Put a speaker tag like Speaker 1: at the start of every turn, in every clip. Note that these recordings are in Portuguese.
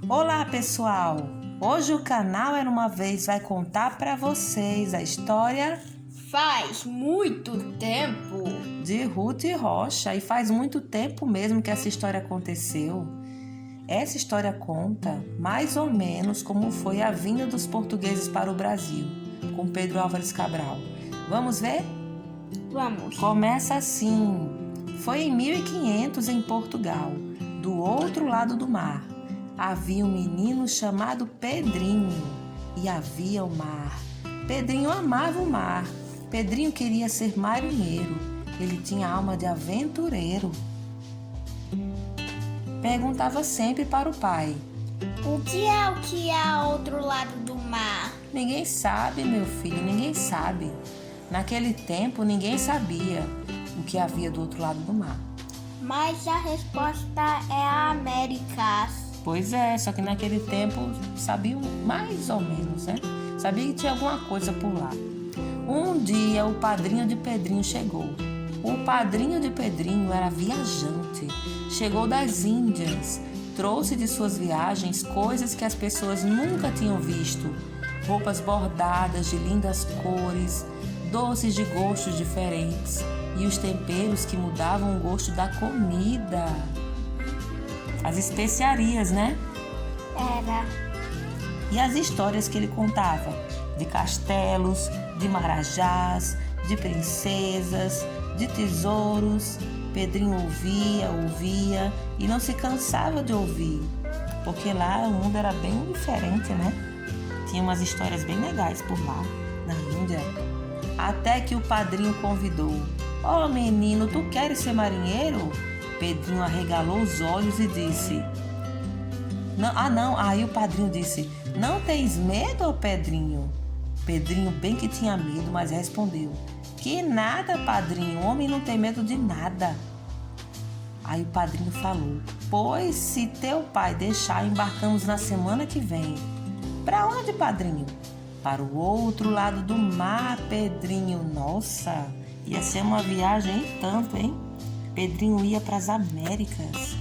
Speaker 1: Olá, pessoal! Hoje o canal Era Uma Vez vai contar para vocês a história
Speaker 2: Faz muito tempo.
Speaker 1: de Ruth Rocha, e faz muito tempo mesmo que essa história aconteceu. Essa história conta mais ou menos como foi a vinda dos portugueses para o Brasil, com Pedro Álvares Cabral. Vamos ver?
Speaker 2: Vamos.
Speaker 1: Começa assim. Foi em 1500 em Portugal, do outro lado do mar. Havia um menino chamado Pedrinho e havia o mar. Pedrinho amava o mar. Pedrinho queria ser marinheiro. Ele tinha alma de aventureiro. Perguntava sempre para o pai.
Speaker 2: O que é ao outro lado do mar?
Speaker 1: Ninguém sabe, meu filho, ninguém sabe. Naquele tempo ninguém sabia o que havia do outro lado do mar.
Speaker 2: Mas a resposta é a América.
Speaker 1: Pois é, só que naquele tempo sabiam mais ou menos, né? Sabia que tinha alguma coisa por lá. Um dia o padrinho de Pedrinho chegou. O padrinho de Pedrinho era viajante. Chegou das Índias. Trouxe de suas viagens coisas que as pessoas nunca tinham visto. Roupas bordadas de lindas cores, doces de gostos diferentes e os temperos que mudavam o gosto da comida. As especiarias, né?
Speaker 2: Era.
Speaker 1: E as histórias que ele contava, de castelos, de marajás, de princesas, de tesouros. Pedrinho ouvia e não se cansava de ouvir, porque lá o mundo era bem diferente, né? Tinha umas histórias bem legais por lá, na Índia. Até que o padrinho convidou. Ó, menino, tu queres ser marinheiro? Pedrinho arregalou os olhos e disse: não. Aí o padrinho disse: não tens medo, ó Pedrinho? Pedrinho bem que tinha medo, mas respondeu: que nada, padrinho, o homem não tem medo de nada. Aí o padrinho falou: pois se teu pai deixar, embarcamos na semana que vem. Para onde, padrinho? Para o outro lado do mar, Pedrinho. Nossa, ia ser uma viagem e tanto, hein? Pedrinho ia para as Américas.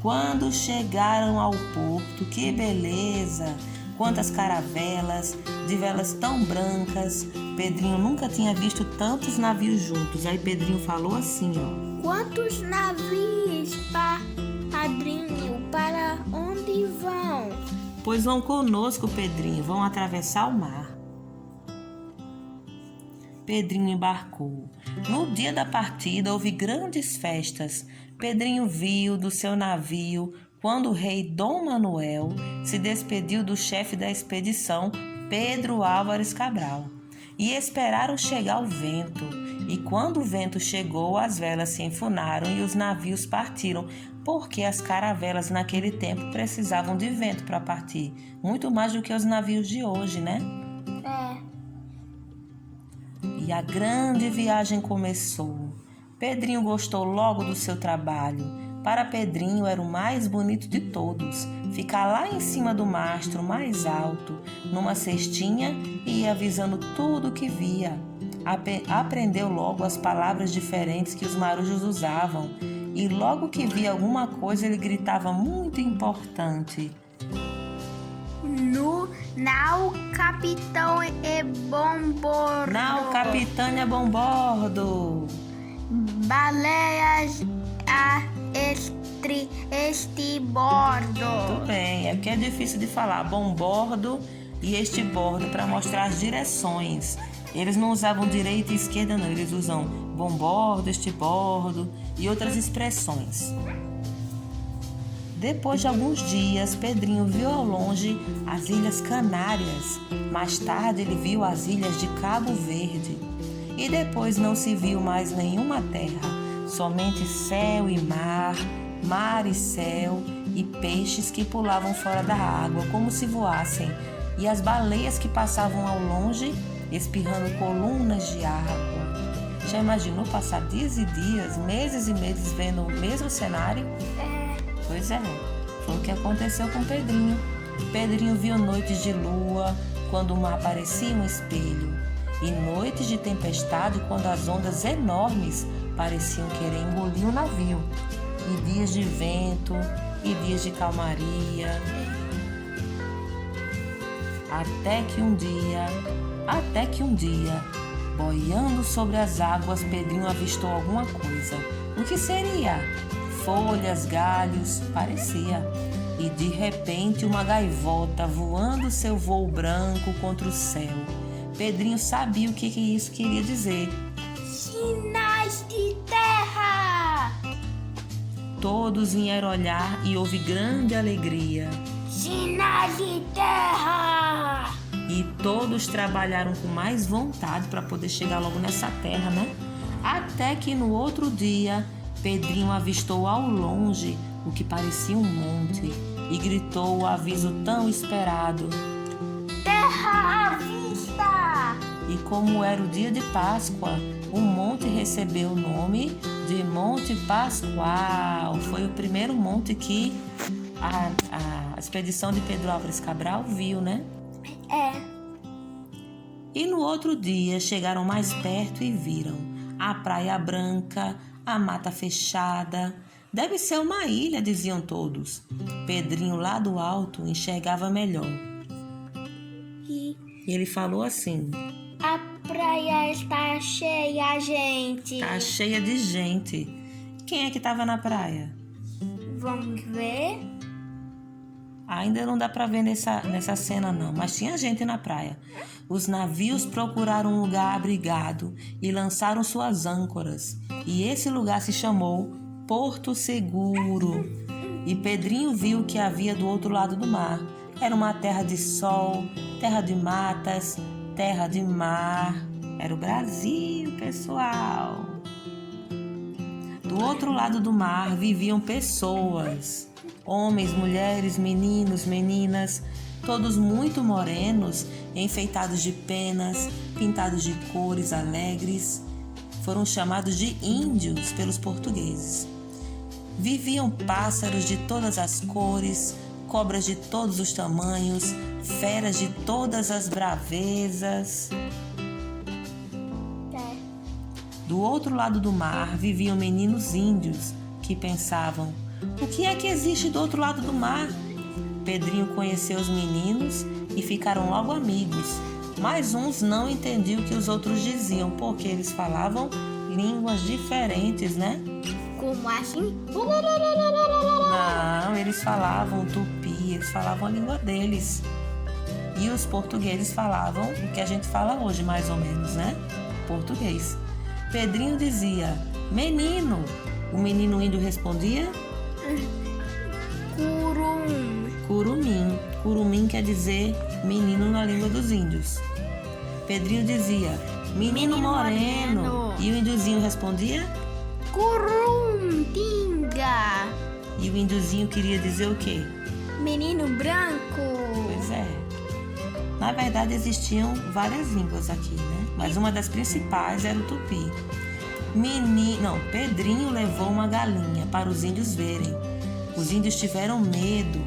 Speaker 1: Quando chegaram ao porto, que beleza! Quantas caravelas, de velas tão brancas. Pedrinho nunca tinha visto tantos navios juntos. Aí Pedrinho falou assim, ó:
Speaker 2: Quantos navios, padrinho? Para onde vão?
Speaker 1: Pois vão conosco, Pedrinho, vão atravessar o mar. Pedrinho embarcou. No dia da partida houve grandes festas. Pedrinho viu do seu navio quando o rei Dom Manuel se despediu do chefe da expedição, Pedro Álvares Cabral, e esperaram chegar o vento. E quando o vento chegou, as velas se enfunaram e os navios partiram, porque as caravelas naquele tempo precisavam de vento para partir, muito mais do que os navios de hoje, né?
Speaker 2: É.
Speaker 1: E a grande viagem começou. Pedrinho gostou logo do seu trabalho. Para Pedrinho era o mais bonito de todos, ficar lá em cima do mastro mais alto, numa cestinha, e ia avisando tudo o que via. Aprendeu logo as palavras diferentes que os marujos usavam, e logo que via alguma coisa ele gritava muito importante:
Speaker 2: Nau, capitão e bombordo.
Speaker 1: Nau, capitânia, bombordo.
Speaker 2: Baleias a estibordo.
Speaker 1: Tudo bem, é porque é difícil de falar bombordo e estibordo para mostrar as direções. Eles não usavam direita e esquerda, não. Eles usam bombordo, estibordo e outras expressões. Depois de alguns dias, Pedrinho viu ao longe as Ilhas Canárias. Mais tarde, ele viu as ilhas de Cabo Verde. E depois não se viu mais nenhuma terra, somente céu e mar, mar e céu, e peixes que pulavam fora da água como se voassem, e as baleias que passavam ao longe, espirrando colunas de água. Já imaginou passar dias e dias, meses e meses vendo o mesmo cenário? Pois é, foi o que aconteceu com Pedrinho. Pedrinho viu noites de lua, quando o mar parecia um espelho, e noites de tempestade, quando as ondas enormes pareciam querer engolir o navio, e dias de vento, e dias de calmaria. Até que um dia, boiando sobre as águas, Pedrinho avistou alguma coisa. O que seria? Folhas, galhos, parecia. E de repente uma gaivota voando seu voo branco contra o céu. Pedrinho sabia o que isso queria dizer.
Speaker 2: Sinais de terra!
Speaker 1: Todos vieram olhar e houve grande alegria.
Speaker 2: Sinais de terra!
Speaker 1: E todos trabalharam com mais vontade para poder chegar logo nessa terra, né? Até que no outro dia, Pedrinho avistou ao longe o que parecia um monte e gritou o aviso tão esperado.
Speaker 2: Terra à vista!
Speaker 1: E como era o dia de Páscoa, o monte recebeu o nome de Monte Pascoal. Foi o primeiro monte que a expedição de Pedro Álvares Cabral viu, né? E no outro dia chegaram mais perto e viram a Praia Branca, a mata fechada. Deve ser uma ilha, diziam todos. Pedrinho lá do alto enxergava melhor.
Speaker 2: E
Speaker 1: Ele falou assim:
Speaker 2: a praia está cheia, gente.
Speaker 1: tá cheia de gente. Quem é que estava na praia?
Speaker 2: Vamos ver?
Speaker 1: Ainda não dá para ver nessa cena não, mas tinha gente na praia. Os navios procuraram um lugar abrigado e lançaram suas âncoras. E esse lugar se chamou Porto Seguro. E Pedrinho viu o que havia do outro lado do mar. Era uma terra de sol, terra de matas, terra de mar. Era o Brasil, pessoal. Do outro lado do mar viviam pessoas. Homens, mulheres, meninos, meninas, todos muito morenos, enfeitados de penas, pintados de cores alegres. Foram chamados de índios pelos portugueses. Viviam pássaros de todas as cores, cobras de todos os tamanhos, feras de todas as bravezas. Do outro lado do mar viviam meninos índios que pensavam: o que é que existe do outro lado do mar? Pedrinho conheceu os meninos e ficaram logo amigos. Mas uns não entendiam o que os outros diziam, porque eles falavam línguas diferentes, né?
Speaker 2: Como assim?
Speaker 1: Não, eles falavam tupi, eles falavam a língua deles. E os portugueses falavam o que a gente fala hoje, mais ou menos, né? Português. Pedrinho dizia: menino. O menino índio respondia: curumim. Curumim quer dizer menino na língua dos índios. Pedrinho dizia: menino moreno. E o índiozinho respondia:
Speaker 2: Curumtinga.
Speaker 1: E o índiozinho queria dizer o quê?
Speaker 2: Menino branco.
Speaker 1: Pois é. Na verdade existiam várias línguas aqui, né? Mas uma das principais era o tupi. Pedrinho levou uma galinha para os índios verem. Os índios tiveram medo,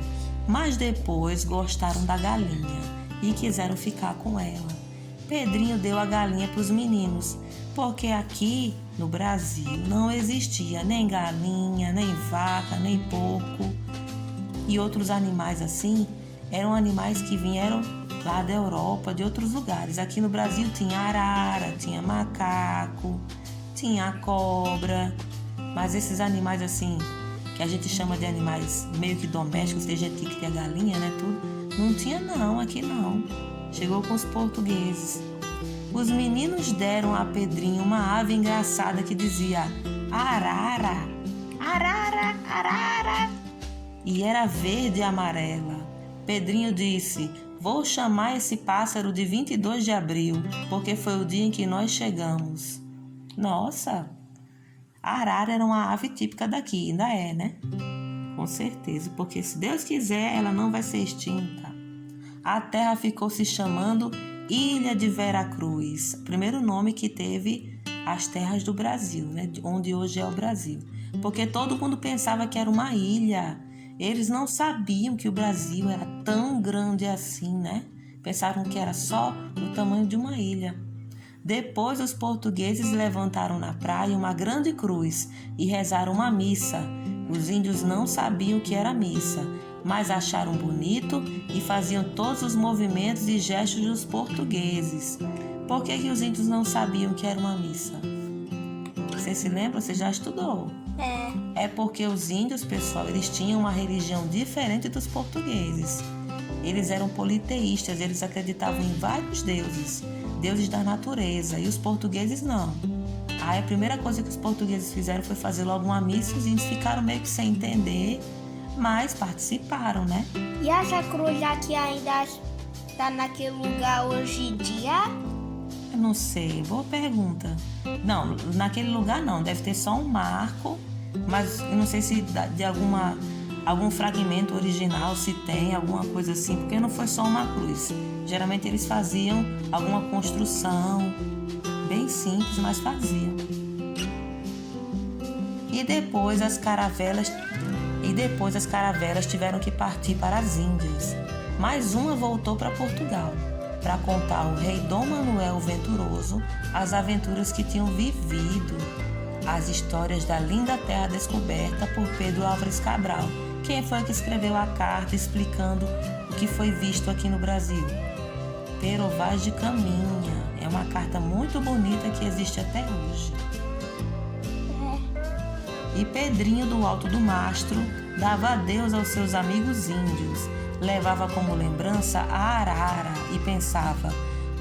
Speaker 1: mas depois gostaram da galinha e quiseram ficar com ela. Pedrinho deu a galinha para os meninos, porque aqui no Brasil não existia nem galinha, nem vaca, nem porco. E outros animais assim eram animais que vieram lá da Europa, de outros lugares. Aqui no Brasil tinha arara, tinha macaco, tinha a cobra, mas esses animais assim, que a gente chama de animais meio que domésticos, tem gente que tem a galinha, né, tudo, não tinha não, aqui não. Chegou com os portugueses. Os meninos deram a Pedrinho uma ave engraçada que dizia arara, arara, arara, e era verde e amarela. Pedrinho disse: vou chamar esse pássaro de 22 de abril, porque foi o dia em que nós chegamos. Nossa, a arara era uma ave típica daqui, ainda é, né? Com certeza, porque se Deus quiser, ela não vai ser extinta. A terra ficou se chamando Ilha de Veracruz, o primeiro nome que teve as terras do Brasil, né? Onde hoje é o Brasil. Porque todo mundo pensava que era uma ilha. Eles não sabiam que o Brasil era tão grande assim, né? Pensaram que era só o tamanho de uma ilha. Depois os portugueses levantaram na praia uma grande cruz e rezaram uma missa. Os índios não sabiam o que era missa. mas acharam bonito e faziam todos os movimentos e gestos dos portugueses. Por que os índios não sabiam que era uma missa? Você se lembra? Você já estudou? É porque os índios, pessoal, eles tinham uma religião diferente dos portugueses. Eles eram politeístas, eles acreditavam em vários deuses, deuses da natureza, e os portugueses não. Aí a primeira coisa que os portugueses fizeram foi fazer logo uma missa, os índios ficaram meio que sem entender, mas participaram, né?
Speaker 2: E essa cruz aqui ainda está naquele lugar hoje em dia?
Speaker 1: Eu não sei, boa pergunta. Não, naquele lugar não, deve ter só um marco, mas eu não sei se de algum fragmento original, se tem alguma coisa assim, porque não foi só uma cruz. Geralmente eles faziam alguma construção, bem simples, mas faziam. E depois as caravelas tiveram que partir para as Índias. Mais uma voltou para Portugal, para contar ao rei Dom Manuel o Venturoso as aventuras que tinham vivido, as histórias da linda terra descoberta por Pedro Álvares Cabral. Quem foi que escreveu a carta explicando o que foi visto aqui no Brasil? Pero Vaz de Caminha. É uma carta muito bonita que existe até hoje. E Pedrinho do Alto do Mastro dava adeus aos seus amigos índios, levava como lembrança a arara e pensava: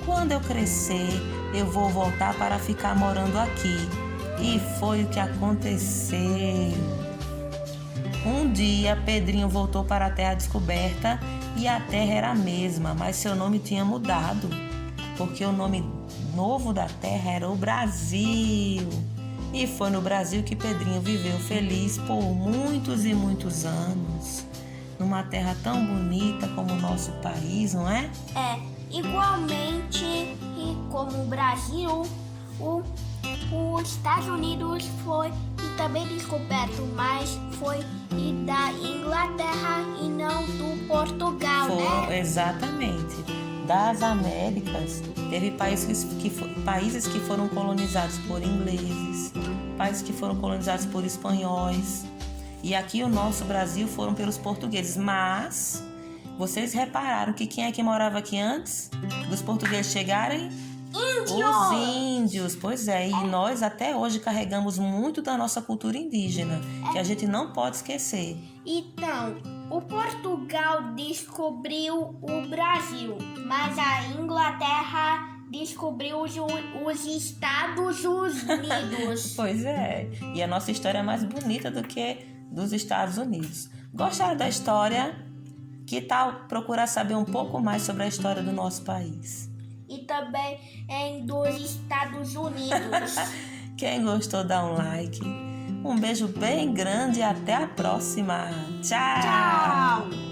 Speaker 1: quando eu crescer, eu vou voltar para ficar morando aqui. E foi o que aconteceu. Um dia, Pedrinho voltou para a terra descoberta e a terra era a mesma, mas seu nome tinha mudado, porque o nome novo da terra era o Brasil. E foi no Brasil que Pedrinho viveu feliz por muitos e muitos anos, numa terra tão bonita como o nosso país, não é?
Speaker 2: Igualmente, e como o Brasil, os Estados Unidos foi também descoberto, mas foi da Inglaterra e não do Portugal, né?
Speaker 1: Exatamente. Das Américas, teve países que foram colonizados por ingleses, países que foram colonizados por espanhóis. E aqui o nosso Brasil foram pelos portugueses. Mas vocês repararam que quem é que morava aqui antes dos portugueses chegarem? Os índios, pois é, e nós até hoje carregamos muito da nossa cultura indígena, que a gente não pode esquecer.
Speaker 2: Então, o Portugal descobriu o Brasil, mas a Inglaterra descobriu os Estados Unidos.
Speaker 1: Pois é, e a nossa história é mais bonita do que dos Estados Unidos. Gostaram da história? Que tal procurar saber um pouco mais sobre a história do nosso país?
Speaker 2: E também dos Estados Unidos.
Speaker 1: Quem gostou, dá um like. Um beijo bem grande e até a próxima. Tchau!
Speaker 2: Tchau!